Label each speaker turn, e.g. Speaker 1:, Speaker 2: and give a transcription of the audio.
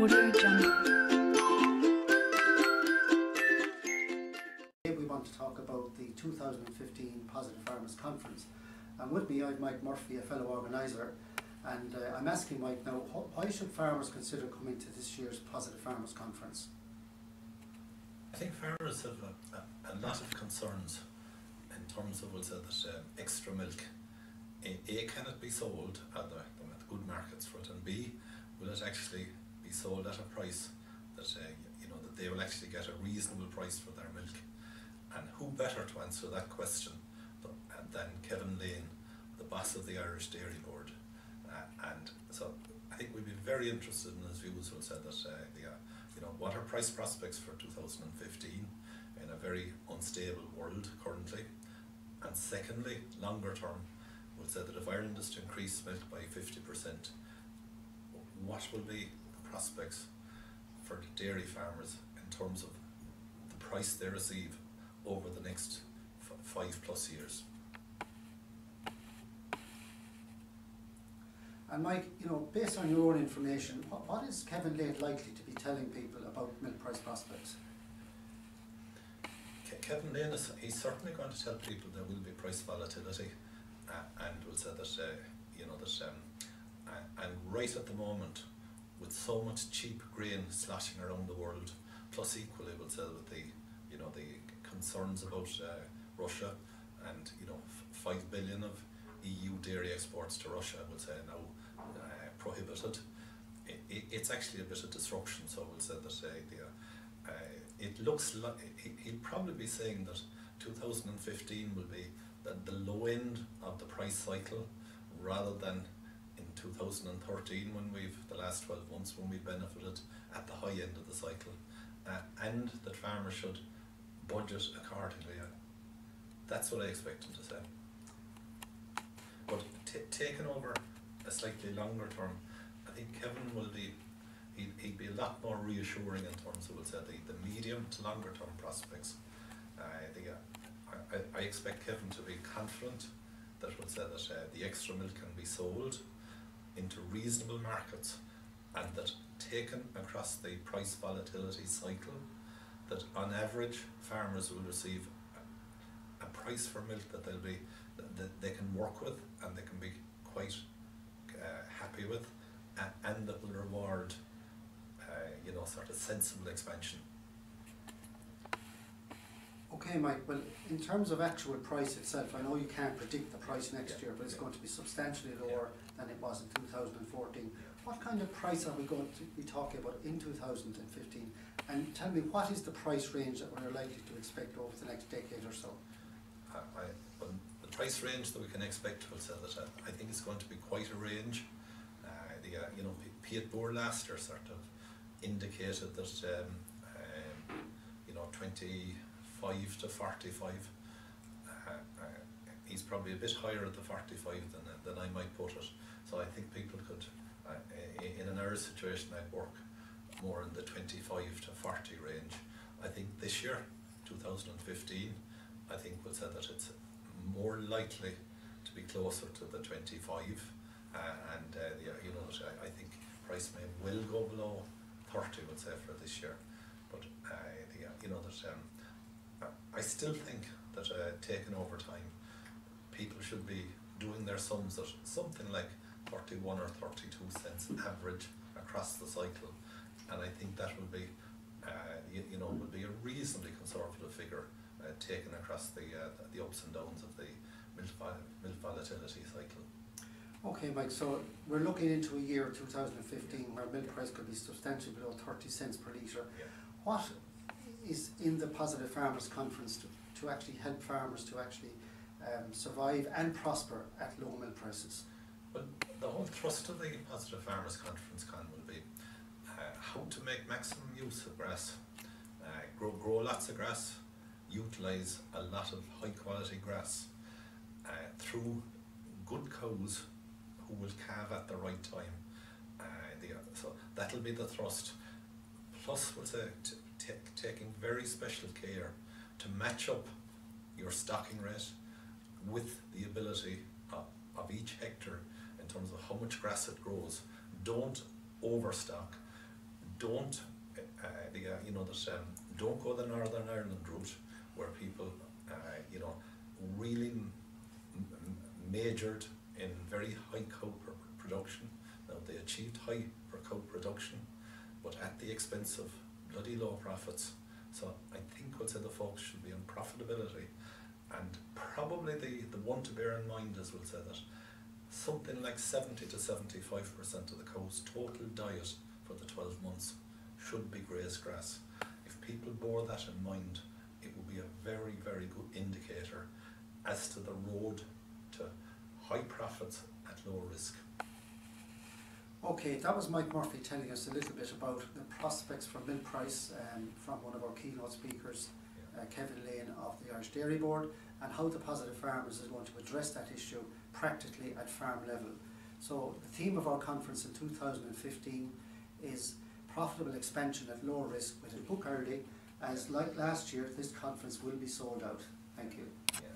Speaker 1: Audio Jungle.
Speaker 2: Today we want to talk about the 2015 Positive Farmers Conference. And with me I have Mike Murphy, a fellow organiser, and I'm asking Mike now, why should farmers consider coming to this year's Positive Farmers Conference?
Speaker 3: I think farmers have a lot of concerns in terms of, we'll say that extra milk, A, can it be sold at the good markets for it, and B, will it actually be sold at a price that that they will actually get a reasonable price for their milk? And who better to answer that question than Kevin Lane, the boss of the Irish Dairy Board? And so I think we'd be very interested in his views. We'll say that what are price prospects for 2015 in a very unstable world currently, and secondly, longer term, we'll say that if Ireland is to increase milk by 50%, what will be the prospects for the dairy farmers in terms of the price they receive over the next 5+ years?
Speaker 2: And Mike, based on your own information, what is Kevin Lane likely to be telling people about milk price prospects?
Speaker 3: Kevin Lane he's certainly going to tell people there will be price volatility, and we'll say that and right at the moment, with so much cheap grain sloshing around the world, plus equally we'll say with the concerns about Russia and 5 billion of EU dairy exports to Russia, we'll say now prohibited. It's actually a bit of disruption. So we'll say that it looks like he'll probably be saying that 2015 will be the low end of the price cycle, rather than in 2013 when the last 12 months when we benefited at the high end of the cycle, and that farmers should budget accordingly. That's what I expect him to say. But taking over a slightly longer term, I think Kevin will be, he'd be a lot more reassuring in terms of, we'll say, the medium to longer term prospects. I expect Kevin to be confident that, we'll say, that the extra milk can be sold into reasonable markets, and that taken across the price volatility cycle, that on average farmers will receive a price for milk that that they can work with and they can be quite happy with, and that will reward sort of sensible expansion.
Speaker 2: Okay, Mike, well, in terms of actual price itself, I know you can't predict the price next year, but it's going to be substantially lower than it was in 2014. What kind of price are we going to be talking about in 2015? And tell me, what is the price range that we're likely to expect over the next decade or so?
Speaker 3: The price range that we can expect, we'll say that I think it's going to be quite a range. Piet Boer last year sort of indicated that 25 to 45. He's probably a bit higher at the 45 than I might put it. So I think people could, in an Irish situation, I'd work more in the 25 to 40 range. I think this year, 2015, I think we'll say that it's more likely to be closer to the 25, I think price may well go below 30, would say, for this year. But I still think that taken over time, people should be doing their sums at something like 31 or 32 cents average across the cycle, and I think that will be will be a reasonably conservative figure taken across the ups and downs of the milk volatility cycle.
Speaker 2: Okay, Mike, so we're looking into a year 2015 where milk price could be substantially below 30 cents per litre.
Speaker 3: Yeah.
Speaker 2: What is in the Positive Farmers Conference to actually help farmers to actually survive and prosper at low milk prices?
Speaker 3: Well, the whole thrust of the Positive Farmers Conference will be how to make maximum use of grass, grow lots of grass, utilise a lot of high quality grass through good cows who will calve at the right time. So that'll be the thrust. Plus, we'll say taking very special care to match up your stocking rate with the ability of each hectare in terms of how much grass it grows. Don't overstock. don't, you know, that don't go the Northern Ireland route, where people, you know, really majored in very high cow production. Now they achieved high per cow production, but at the expense of bloody low profits. So I think we'll say the focus should be on profitability, and probably the one to bear in mind is we'll say that something like 70 to 75% of the cow's total diet for the 12 months should be grazed grass. If people bore that in mind, it will be a very, very good indicator as to the road to high profits at low risk.
Speaker 2: Okay, that was Mike Murphy telling us a little bit about the prospects for milk price from one of our keynote speakers, Kevin Lane of the Irish Dairy Board, and how the Positive Farmers is going to address that issue practically at farm level. So the theme of our conference in 2015 is profitable expansion at low risk with a book early, as like last year this conference will be sold out. Thank you.
Speaker 3: Yeah.